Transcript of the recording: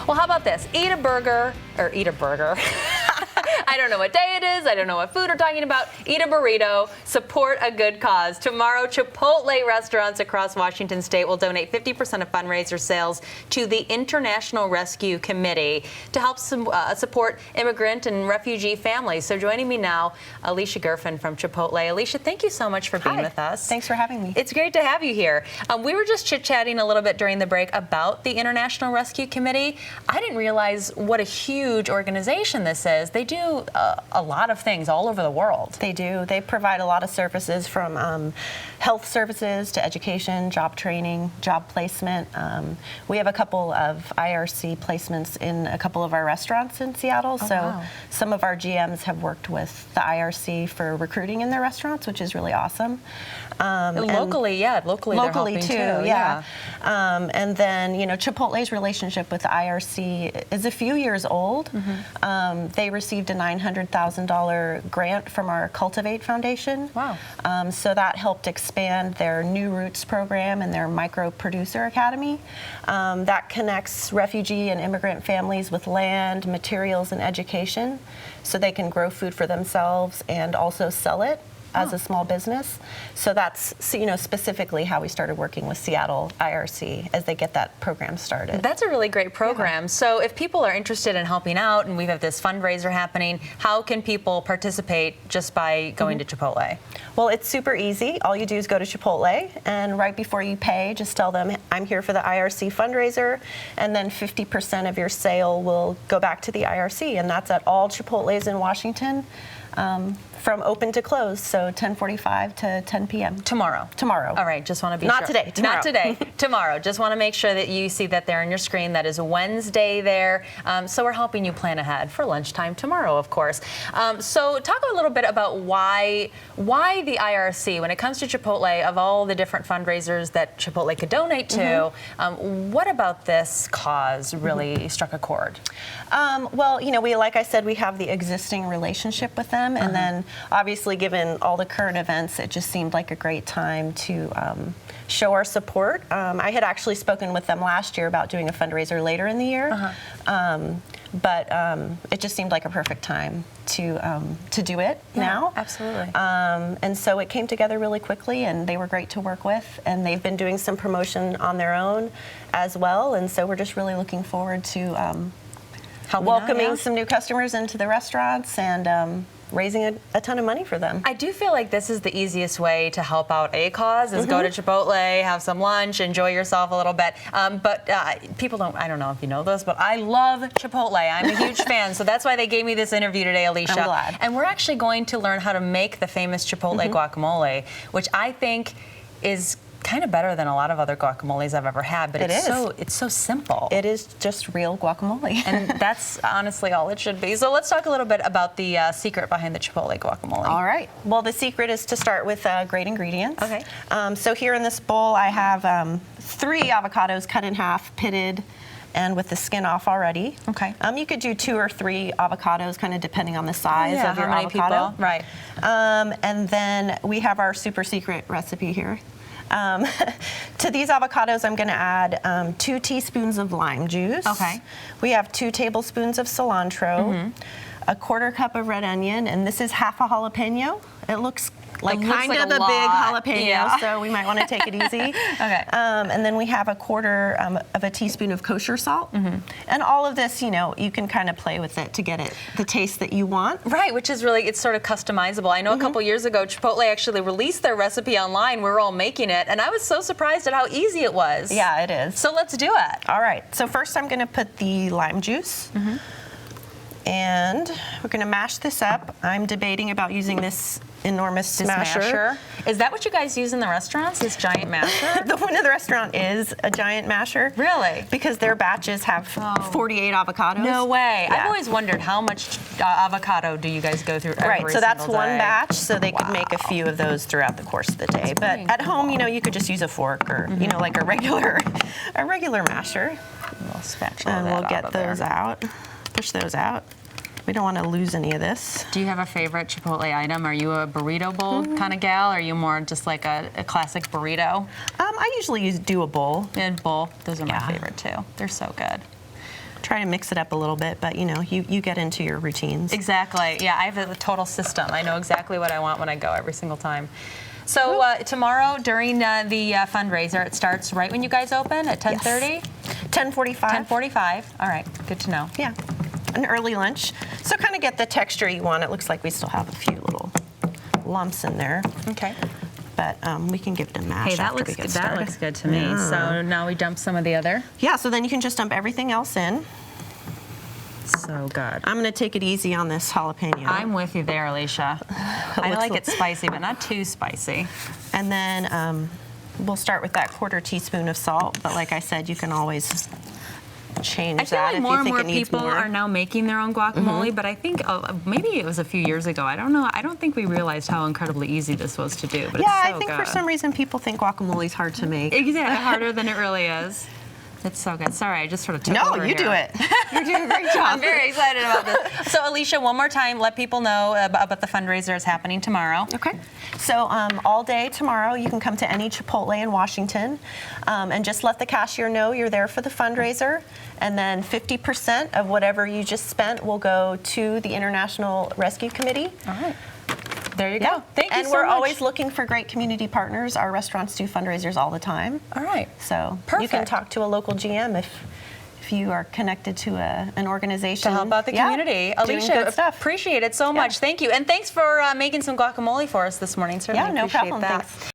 Well, how about this? Eat a burger. I don't know what day it is. I don't know what food we're talking about. Eat a burrito. Support a good cause. Tomorrow, Chipotle restaurants across Washington State will donate 50% of fundraiser sales to the International Rescue Committee to help support immigrant and refugee families. So joining me now, Alicia Gerfen from Chipotle. Alicia, thank you so much for being with us. Thanks for having me. It's great to have you here. We were just chit-chatting a little bit during the break about the International Rescue Committee. I didn't realize what a huge organization this is. They do a lot of things all over the world. They do. They provide a lot of services from health services to education, job training, job placement. We have a couple of IRC placements in a couple of our restaurants in Seattle. Wow. Some of our GMs have worked with the IRC for recruiting in their restaurants, which is really awesome. Locally too. Yeah. And then, Chipotle's relationship with the IRC is a few years old. Mm-hmm. They received a $900,000 grant from our Cultivate Foundation. Wow. So that helped expand their New Roots program and their Micro Producer Academy. That connects refugee and immigrant families with land, materials, and education so they can grow food for themselves and also sell it as a small business. So that's, specifically how we started working with Seattle IRC as they get that program started. That's a really great program. Yeah. So if people are interested in helping out and we have this fundraiser happening, how can people participate just by going to Chipotle? Well, it's super easy. All you do is go to Chipotle, and right before you pay, just tell them, I'm here for the IRC fundraiser, and then 50% of your sale will go back to the IRC, and that's at all Chipotles in Washington. From open to close, so 10:45 to 10 p.m. Tomorrow. All right, just want to be sure. Not today. Tomorrow. Not today. Tomorrow. Just want to make sure that you see that there on your screen. That is Wednesday there. So we're helping you plan ahead for lunchtime tomorrow, of course. So talk a little bit about why the IRC, when it comes to Chipotle, of all the different fundraisers that Chipotle could donate to, what about this cause really struck a chord? Well, like I said, we have the existing relationship with them, and then obviously, given all the current events, it just seemed like a great time to show our support. I had actually spoken with them last year about doing a fundraiser later in the year, but it just seemed like a perfect time to do it now. Absolutely. And so it came together really quickly, and they were great to work with, and they've been doing some promotion on their own as well, and so we're just really looking forward to welcoming some new customers into the restaurants and raising a ton of money for them. I do feel like this is the easiest way to help out a cause, is go to Chipotle, have some lunch, enjoy yourself a little bit. But people I don't know if you know this, but I love Chipotle. I'm a huge fan, so that's why they gave me this interview today, Alicia. I'm glad. And we're actually going to learn how to make the famous Chipotle guacamole, which I think is kind of better than a lot of other guacamoles I've ever had, but it's so simple. It is just real guacamole. And that's honestly all it should be. So let's talk a little bit about the secret behind the Chipotle guacamole. All right. Well, the secret is to start with great ingredients. Okay. So here in this bowl, I have 3 avocados cut in half, pitted, and with the skin off already. Okay. You could do 2 or 3 avocados, kind of depending on the size of your avocado. People? Right. And then we have our super secret recipe here. To these avocados, I'm going to add 2 teaspoons of lime juice. Okay. We have 2 tablespoons of cilantro, a 1/4 cup of red onion, and this is half a jalapeno. It looks like kind of a big jalapeno, so we might want to take it easy. Okay. And then we have a 1/4 of a teaspoon of kosher salt. And all of this, you can kind of play with it to get it the taste that you want. Right, which is really, it's sort of customizable. I know a couple years ago, Chipotle actually released their recipe online. We were all making it, and I was so surprised at how easy it was. Yeah, it is. So let's do it. All right. So first I'm going to put the lime juice. And we're going to mash this up. I'm debating about using this enormous smasher. Is that what you guys use in the restaurants, this giant masher? The one in the restaurant is a giant masher. Really? Because their batches have 48 avocados. No way. Yeah. I've always wondered how much avocado do you guys go through every single day? So that's one batch, so they could make a few of those throughout the course of the day. But at home, you could just use a fork or, like a regular masher. A little spatula. And we'll get those out. Push those out. We don't want to lose any of this. Do you have a favorite Chipotle item? Are you a burrito bowl kind of gal? Or are you more just like a classic burrito? I usually do a bowl. And bowl. Those are my favorite too. They're so good. try to mix it up a little bit, but you get into your routines. Exactly. Yeah, I have a total system. I know exactly what I want when I go every single time. So tomorrow during the fundraiser, it starts right when you guys open at 10:30? 10:45. 10:45. All right, good to know. Yeah, an early lunch. So kind of get the texture you want. It looks like we still have a few little lumps in there. Okay. But we can give it a mash after we get started. That looks good to me. Yeah. So now we dump some of the other. Yeah, so then you can just dump everything else in. So good. I'm going to take it easy on this jalapeno. I'm with you there, Alicia. I like it spicy, but not too spicy. And then we'll start with that 1/4 teaspoon of salt. But like I said, you can always change I feel that like if more you and think more it needs people more. are now making their own guacamole, but I think maybe it was a few years ago. I don't know. I don't think we realized how incredibly easy this was to do, but Yeah, it's so I think good. for some reason people think guacamole is hard to make. Exactly, harder than it really is. It's so good. Sorry, I just sort of took No, over you do here. it. You're doing a great job. I'm very excited about this. So, Alicia, one more time, let people know about the fundraiser is happening tomorrow. Okay. So all day tomorrow, you can come to any Chipotle in Washington and just let the cashier know you're there for the fundraiser. And then 50% of whatever you just spent will go to the International Rescue Committee. All right. There you go. Thank you and so we're much. always looking for great community partners. Our restaurants do fundraisers all the time. All right. So you Perfect. can talk to a local GM if you are connected to an organization. To help out the community. doing Alicia, good stuff. appreciate it so much. Thank you. And thanks for making some guacamole for us this morning. Certainly Yeah, no appreciate problem. that. Thanks.